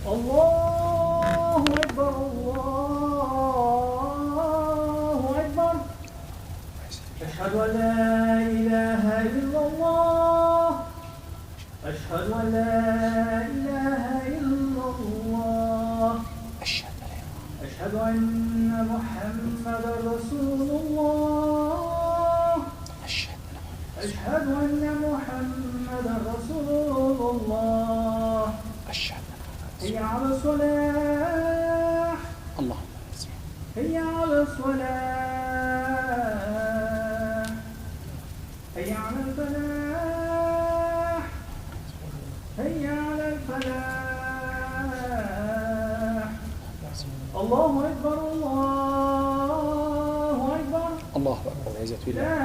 الله أكبر الله أكبر أشهد أن لا إله إلا الله أشهد أن لا إله إلا الله أشهد أن محمدا رسول الله أشهد أن محمدا رسول الله هيا على الصلاة اللهم هيا على الصلاة هيا على الفلاح هيا على الفلاح الله أكبر الله أكبر الله أكبر والعزة بالله لا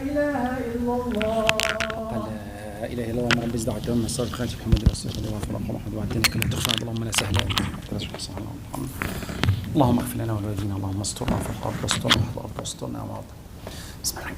إله إلا الله لا إله إلا الله رب العزة والجلال الصالح خالد محمد رسول الله وفرق محمد وعدنا كما تخشى اللهم لا سهل اللهم اغفر لنا ولوالدينا اللهم استرنا في القبر واسترنا في الأرض واسترنا وعظنا بسم الله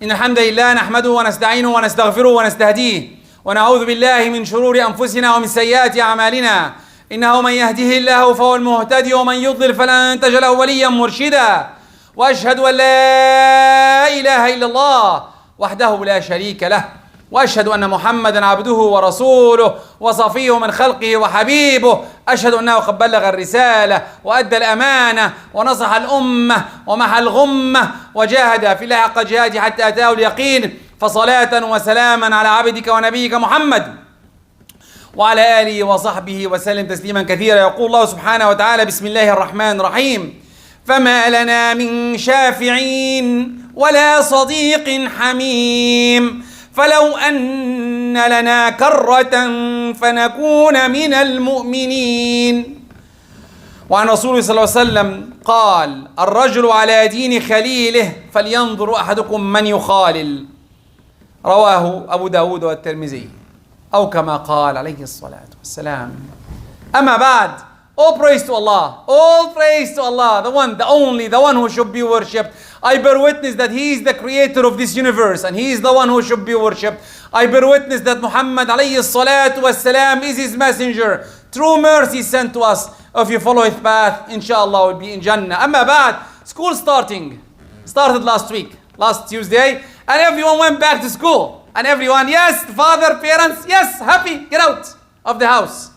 إن الحمد لله نحمده ونستعينه ونستغفره ونستهديه ونعوذ بالله من شرور أنفسنا ومن سيئات أعمالنا إنه من يهده الله فهو المهتدي ومن يضلل فلن تجد له وليا مرشدا وأشهد أن لا إله إلا الله وحده لا شريك له وأشهد أن محمدا عبده ورسوله وصفيه من خلقه وحبيبه أشهد أنه قد بلغ الرسالة وأدى الأمانة ونصح الأمة ومحى الغمة وجاهد في الله حق جهاده حتى أتاه اليقين فصلاة وسلاما على عبدك ونبيك محمد وعلى آله وصحبه وسلم تسليما كثيرا. يقول الله سبحانه وتعالى بسم الله الرحمن الرحيم فما لنا من شافعين ولا صديق حميم فلو أن لنا كرة فنكون من المؤمنين. وعن رسول صلى الله عليه وسلم قال الرجل على دين خليله فلينظر أحدكم من يخالل رواه أبو داود والترمذي أو كما قال عليه الصلاة والسلام. أما بعد, all praise to Allah, all praise to Allah, the one, the only, the one who should be worshipped. I bear witness that He is the creator of this universe and He is the one who should be worshipped. I bear witness that Muhammad alayhi salatu wassalam is His messenger. True mercy sent to us. If you follow His path, inshallah will be in Jannah. Amma ba'd, school started last week, last Tuesday, and everyone went back to school. And everyone, yes, father, parents, yes, happy, get out of the house.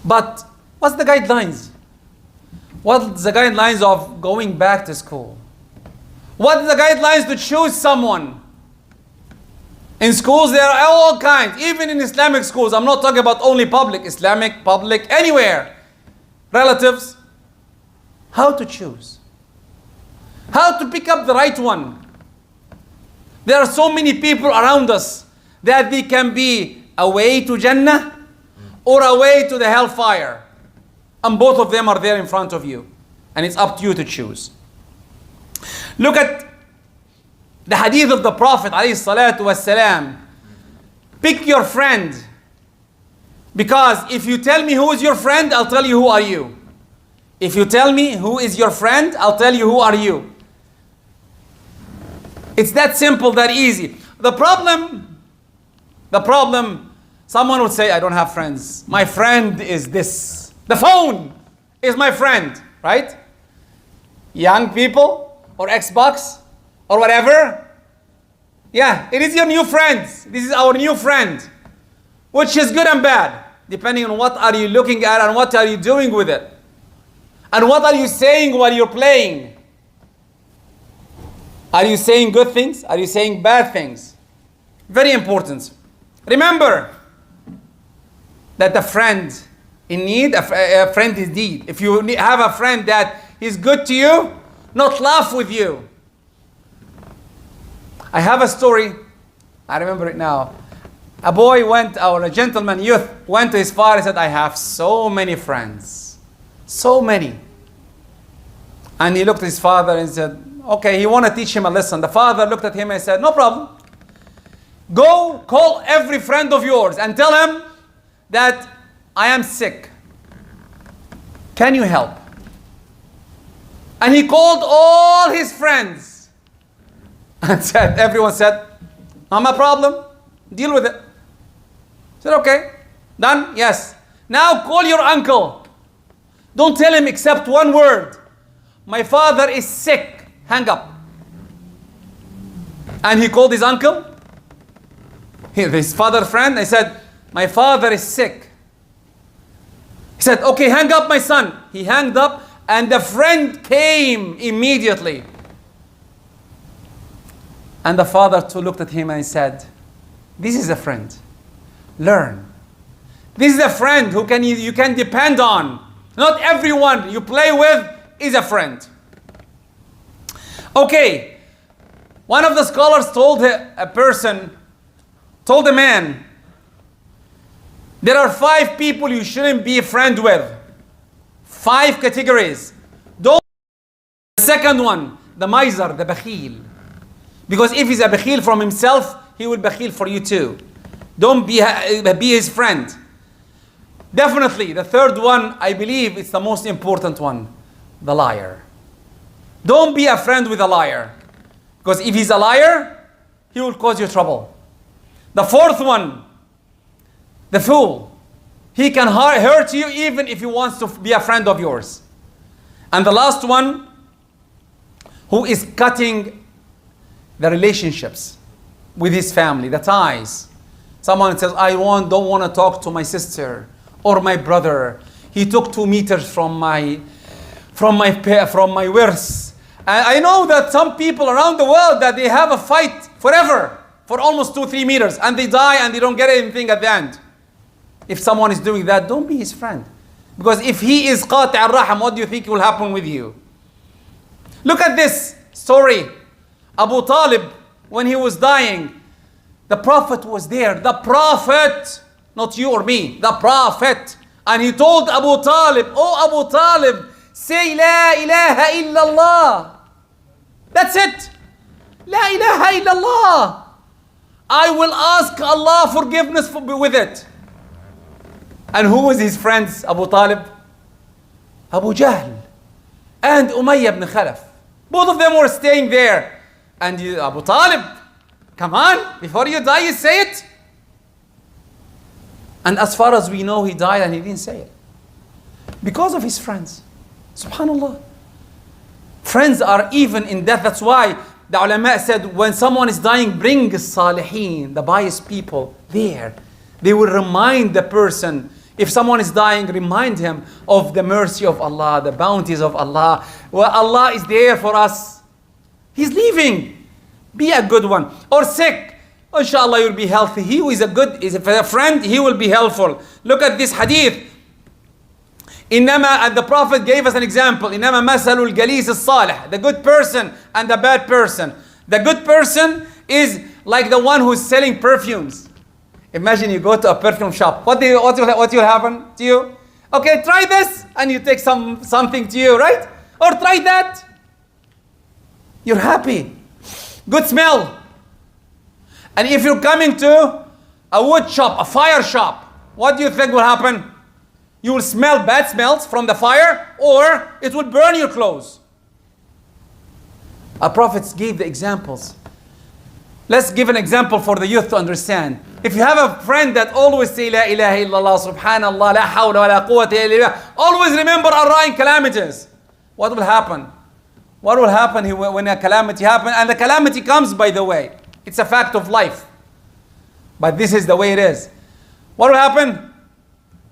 But what's the guidelines? What's the guidelines of going back to school? What are the guidelines to choose someone? In schools, there are all kinds, even in Islamic schools. I'm not talking about only public, Islamic, public, anywhere. Relatives. How to choose? How to pick up the right one? There are so many people around us that they can be a way to Jannah or a way to the hellfire. And both of them are there in front of you. And it's up to you to choose. Look at the hadith of the Prophet ﷺ. Pick your friend. Because if you tell me who is your friend, I'll tell you who are you. If you tell me who is your friend, I'll tell you who are you. It's that simple, that easy. The problem, someone would say, I don't have friends. My friend is this. The phone is my friend, right? Young people or Xbox or whatever. Yeah, it is your new friend. This is our new friend, which is good and bad, depending on what are you looking at and what are you doing with it. And what are you saying while you're playing? Are you saying good things? Are you saying bad things? Very important. Remember that a friend in need, a friend is need. If you have a friend that is good to you, not laugh with you. I have a story, I remember it now. A boy went, or a gentleman, youth, went to his father and said, I have so many friends. So many. And he looked at his father and said, okay, he wanted to teach him a lesson. The father looked at him and said, no problem. Go call every friend of yours and tell him that I am sick. Can you help? And he called all his friends and said, everyone said, not my problem, deal with it. said, okay, done? Yes. Now call your uncle. Don't tell him except one word. My father is sick. Hang up. And he called his uncle, his father friend. I said, my father is sick. He said, okay, hang up, my son. He hanged up, and the friend came immediately. And the father too looked at him and he said, this is a friend. Learn. This is a friend who you can depend on. Not everyone you play with is a friend. Okay, one of the scholars told a man, there are 5 people you shouldn't be a friend with. 5 categories. The second one, the miser, the bakhil. Because if he's a bakhil from himself, he will bakhil for you too. Don't be his friend. Definitely, the third one, I believe it's the most important one, the liar. Don't be a friend with a liar. Because if he's a liar, he will cause you trouble. The fourth one, the fool. He can hurt you even if he wants to be a friend of yours. And the last one, who is cutting the relationships with his family, the ties. Someone says, I don't want to talk to my sister or my brother. He took 2 meters from my worth. And I know that some people around the world that they have a fight forever for almost 2-3 meters, and they die and they don't get anything at the end. If someone is doing that, don't be his friend. Because if he is qati' al-raham, what do you think will happen with you? Look at this story. Abu Talib, when he was dying, the Prophet was there. The Prophet, not you or me, the Prophet. And he told Abu Talib, oh Abu Talib, say La ilaha illallah. That's it. La ilaha illallah. I will ask Allah forgiveness with it. And who was his friends, Abu Talib? Abu Jahl and Umayyah ibn Khalaf. Both of them were staying there. And Abu Talib, come on, before you die, you say it. And as far as we know, he died and he didn't say it. Because of his friends. Subhanallah. Friends are even in death. That's why the ulama said, when someone is dying, bring salihin, the pious people, there. They will remind the person. If someone is dying, remind him of the mercy of Allah, the bounties of Allah. Well, Allah is there for us. He's leaving. Be a good one. Or sick. Inshallah, you'll be healthy. He who is a friend, he will be helpful. Look at this hadith. And the Prophet gave us an example. إنما مثل الجليس الصالح. The good person and the bad person. The good person is like the one who's selling perfumes. Imagine you go to a perfume shop. What will happen to you? Okay, try this, and you take something to you, right? Or try that. You're happy. Good smell. And if you're coming to a wood shop, a fire shop, what do you think will happen? You will smell bad smells from the fire, or it will burn your clothes. Our prophets gave the examples. Let's give an example for the youth to understand. If you have a friend that always say La ilaha illallah, subhanallah, la hawla wa la quwwata illa billah, always remember Allah's calamities. What will happen? What will happen when a calamity happens? And the calamity comes, by the way. It's a fact of life. But this is the way it is. What will happen?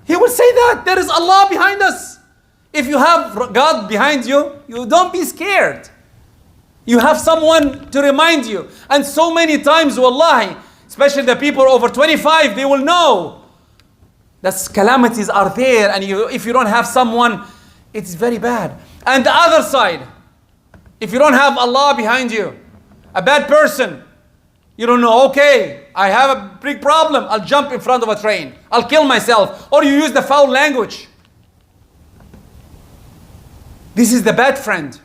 He will say that there is Allah behind us. If you have God behind you, you don't be scared. You have someone to remind you. And so many times, wallahi, especially the people over 25, they will know that calamities are there. And if you don't have someone, it's very bad. And the other side, if you don't have Allah behind you, a bad person, you don't know, okay, I have a big problem. I'll jump in front of a train. I'll kill myself. Or you use the foul language. This is the bad friend.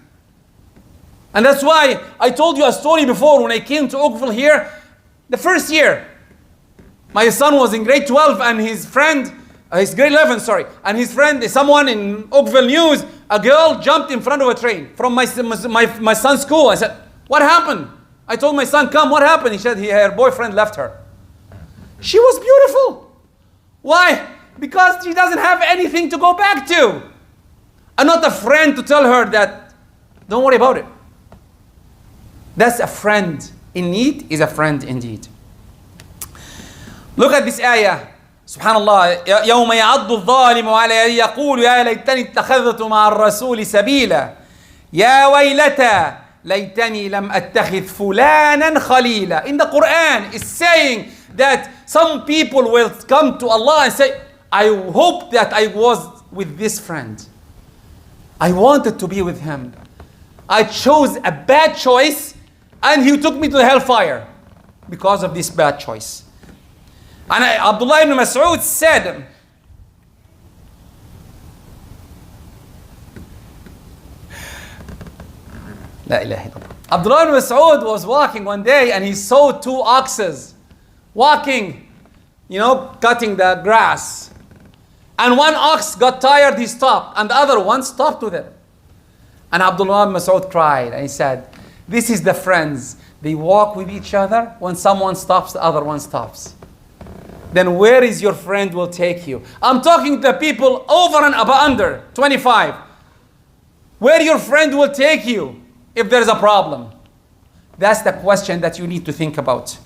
And that's why I told you a story before when I came to Oakville here. The first year, my son was in grade 12 and his friend, he's grade 11, sorry. And his friend, someone in Oakville News, a girl jumped in front of a train from my son's school. I said, what happened? I told my son, come, what happened? He said her boyfriend left her. She was beautiful. Why? Because she doesn't have anything to go back to. And not a friend to tell her that, don't worry about it. That's a friend in need is a friend indeed. Look at this ayah. Subhanallah. يوم يعض الظالم على يقول يا ليتني اتخذت مع الرسول سبيلا يا ويلتى ليتني لم أتخذ فلانا خليلا. In the Quran, it's saying that some people will come to Allah and say, I hope that I was with this friend. I wanted to be with him. I chose a bad choice and he took me to the hellfire because of this bad choice. And Abdullah ibn Mas'ud said, La ilaha illallah. Abdullah ibn Mas'ud was walking one day and he saw two oxes walking, cutting the grass. And one ox got tired, he stopped, and the other one stopped with it. And Abdullah ibn Mas'ud cried and he said, this is the friends. They walk with each other. When someone stops, the other one stops. Then where is your friend will take you? I'm talking to people over and under 25. Where your friend will take you if there's a problem? That's the question that you need to think about.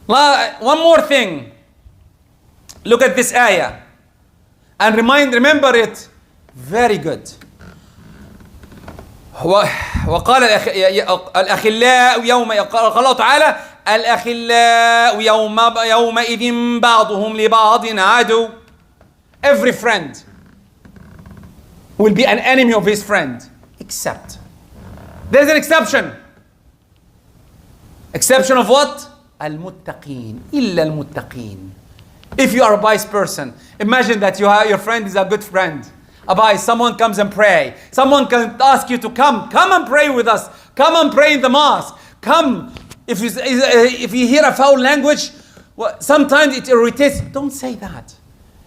One more thing. Look at this ayah. And remember it very good. وقال الأخلاء قال الله تعالى الأخلاء يومئذ بعضهم لبعض عدو. Every friend will be an enemy of his friend, except there's an exception. Exception of what? المتقين إلا المتقين. If you are a wise person, imagine that your friend is a good friend. Someone comes and pray. Someone can ask you to come and pray with us. Come and pray in the mosque. Come. If you hear a foul language, sometimes it irritates. Don't say that.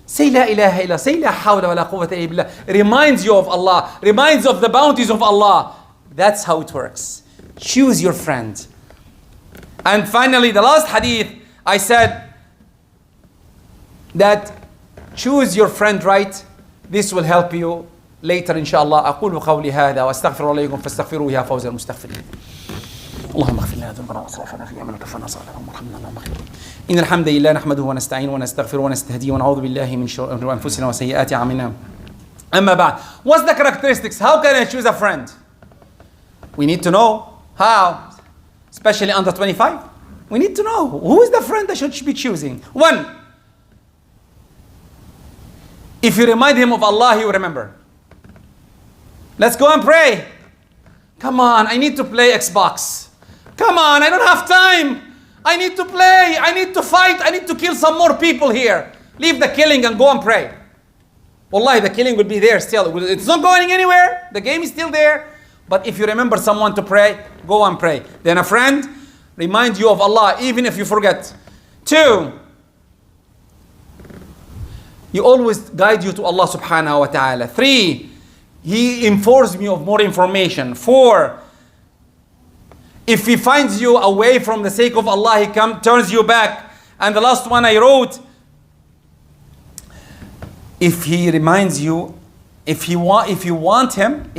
Say la ilaha illallah. Say la hawla wa la quwwata illa billah. It reminds you of Allah. Reminds of the bounties of Allah. That's how it works. Choose your friend. And finally, the last hadith, I said that choose your friend right. This will help you later inshallah. أقول قولي هذا وأستغفر الله لكم فاستغفروه يا فوز المستغفرين. اللهم اغفر لنا ذنوبنا واسرافنا في امرنا وكفرنا صالحا وارحمنا اللهم اغفر. إن الحمد لله نحمده ونستعينه ونستغفره ونستهديه ونعوذ بالله من شرور أنفسنا وسيئات أعمالنا. أما بعد, what's the characteristics? How can I choose a friend? We need to know how, especially under 25. We need to know who is the friend I should be choosing. One, if you remind him of Allah, he will remember. Let's go and pray. Come on, I need to play Xbox. Come on, I don't have time. I need to play. I need to fight. I need to kill some more people here. Leave the killing and go and pray. Wallahi, the killing will be there still. It's not going anywhere. The game is still there. But if you remember someone to pray, go and pray. Then a friend reminds you of Allah, even if you forget. Two, he always guide you to Allah subhanahu wa ta'ala. Three, he informs you of more information. Four, if he finds you away from the sake of Allah, he turns you back. And the last one I wrote, if he reminds you, if you want him,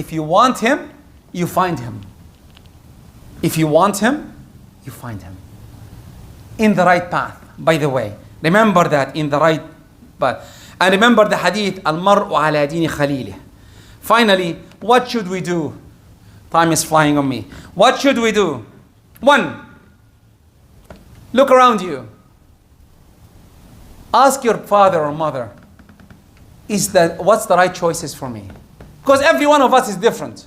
you find him. If you want him, you find him. In the right path, by the way. Remember that, in the right path. And remember the hadith, al-mar'u ala dini khalilih. Finally, what should we do? Time is flying on me. What should we do? One, look around you. Ask your father or mother, what's the right choices for me? Because every one of us is different.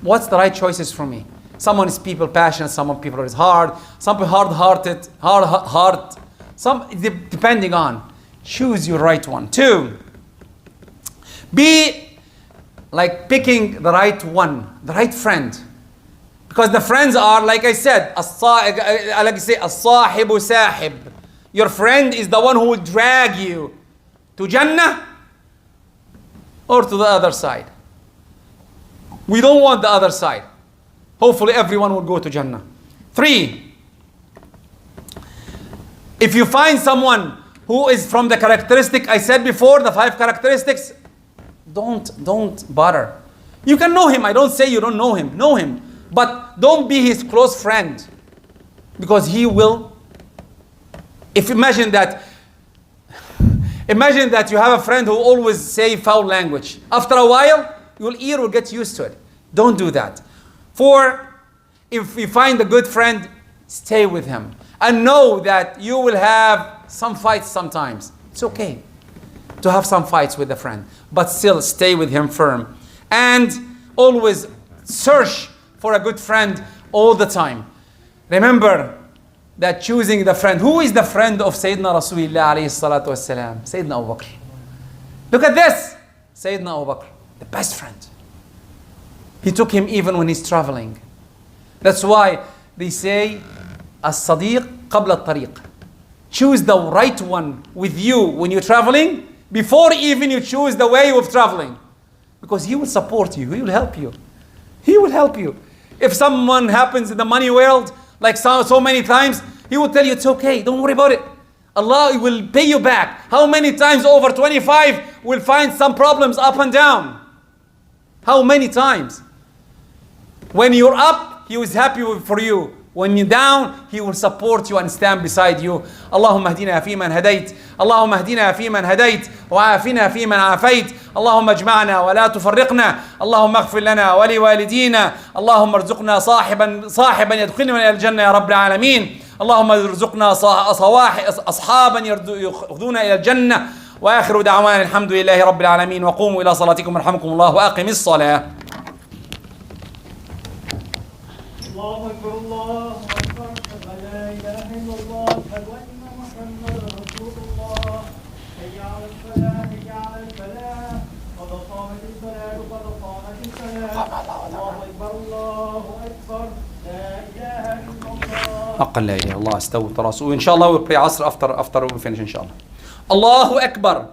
What's the right choices for me? Someone is people passionate, some people is hard, some people hard-hearted, some depending on. Choose your right one. Two, be like picking the right one, the right friend. Because the friends are, like I said, as-sahibu sahib. Your friend is the one who will drag you to Jannah or to the other side. We don't want the other side. Hopefully everyone will go to Jannah. Three, if you find someone who is from the characteristic I said before, the 5 characteristics, don't bother. You can know him. I don't say you don't know him. Know him. But don't be his close friend. Because he will. Imagine that you have a friend who always say foul language. After a while, your ear will get used to it. Don't do that. For if you find a good friend, stay with him. And know that you will have some fights sometimes. It's okay to have some fights with a friend. But still stay with him firm. And always search for a good friend all the time. Remember that choosing the friend. Who is the friend of Sayyidina Rasulullah alayhi salatu wasalam? Sayyidina Abu Bakr. Look at this. Sayyidina Abu Bakr, the best friend. He took him even when he's traveling. That's why they say, as-sadiq qabla al-tariq. Choose the right one with you when you're traveling before even you choose the way of traveling. Because he will support you. He will help you. He will help you. If someone happens in the money world, like so many times, he will tell you it's okay. Don't worry about it. Allah will pay you back. How many times over 25 will find some problems up and down? How many times? When you're up, he was happy for you. When you're down, he will support you and stand beside you. اللهم اهدنا فيمن هديت اللهم اهدنا فيمن هديت وعافنا فيمن عافيت اللهم اجمعنا ولا تفرقنا اللهم اغفر لنا ولوالدينا اللهم ارزقنا صاحبا يدخلنا إلى الجنة يا رب العالمين اللهم ارزقنا أصحابا يأخذون إلى الجنة وآخر دعوانا الحمد لله رب العالمين وقوموا إلى صلاتكم رحمكم الله وأقم الصلاة. الله أكبر الله أكبر أشهد أن لا إله إلا الله أشهد أن محمدا رسول الله حي على الفلاح حي على الفلاح قد قامت الصلاة قد قامت الصلاة الله أكبر الله أكبر لا إله إلا الله حقا لا إله إلا الله استووا تراصوا. إن شاء الله we'll pray عصر after we finish إن شاء الله. الله أكبر.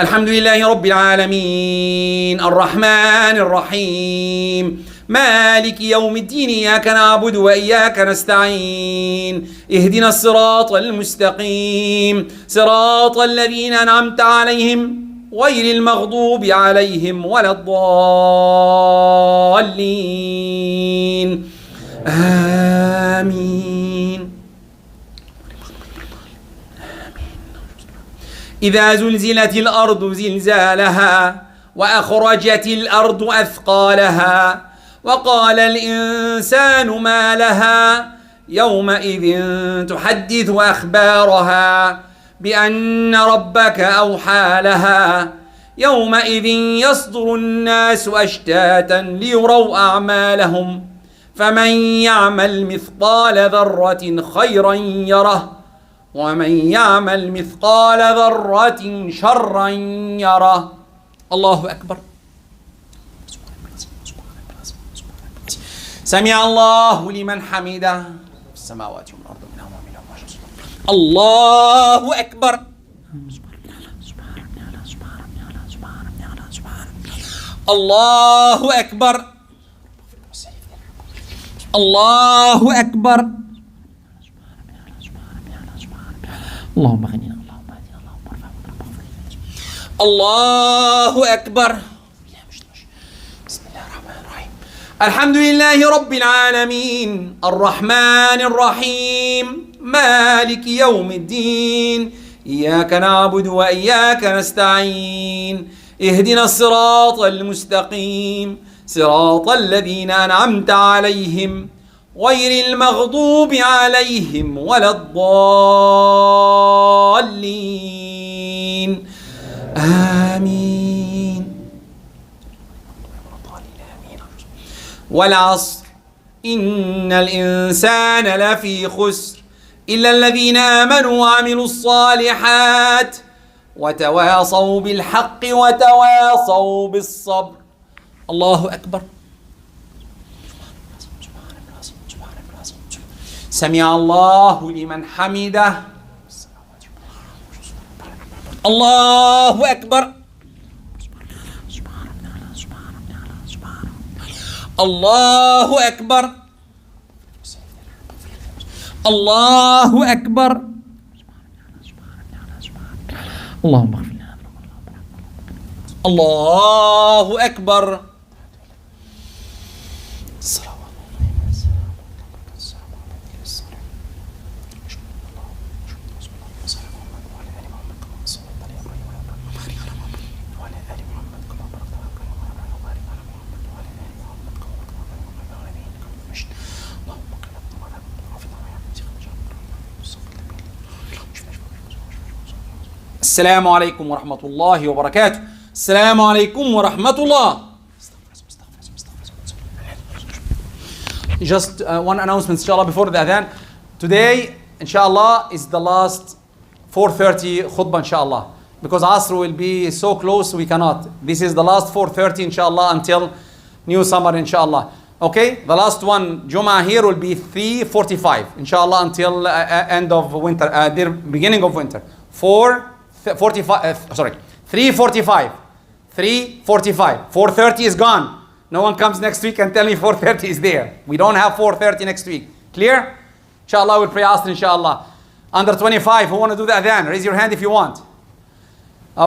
الحمد لله رب العالمين الرحمن الرحيم مالك يوم الدين إياك نعبد وإياك نستعين اهدنا الصراط المستقيم صراط الذين أنعمت عليهم غير المغضوب عليهم ولا الضالين آمين. إذا زلزلت الأرض زلزالها وأخرجت الأرض أثقالها وقال الإنسان ما لها يومئذ تحدث أخبارها بأن ربك أوحى لها يومئذ يصدر الناس أشتاتا ليروا أعمالهم فمن يعمل مثقال ذرة خيرا يره ومن يعمل مثقال ذرة شرا يره. الله أكبر. سمع الله لمن حمده السماوات والأرض منها ومنها الله أكبر. الله أكبر. الله أكبر. اللهم اغننا اللهم اهدنا اللهم ارفعنا الله أكبر. بسم الله الرحمن الرحيم الحمد لله رب العالمين الرحمن الرحيم مالك يوم الدين إياك نعبد وإياك نستعين اهدنا الصراط المستقيم صراط الذين أنعمت عليهم غير المغضوب عليهم ولا الضالين آمين. والعصر إن الإنسان لفي خسر إلا الذين آمنوا وعملوا الصالحات وتواصوا بالحق وتواصوا بالصبر. الله أكبر. سمع الله لمن حمده الله أكبر. الله أكبر. الله أكبر. اللهم اغفر لنا. الله أكبر. السلام عليكم ورحمة الله وبركاته. السلام عليكم ورحمة الله. Just one announcement, inshallah, before the adhan. Today, inshallah, is the last 4:30 khutbah, inshallah. Because Asr will be so close, we cannot. This is the last 4:30, inshallah, until new summer, inshallah. Okay, the last one, Jum'ah here will be 3:45, inshallah, until end of winter, the beginning of winter. 3:45. 4:30 is gone. No one comes next week and tell me 4:30 is there. We don't have 4:30 next week. Clear? Inshallah, we'll pray Asr, inshallah. Under 25, who want to do the adhan? Raise your hand if you want.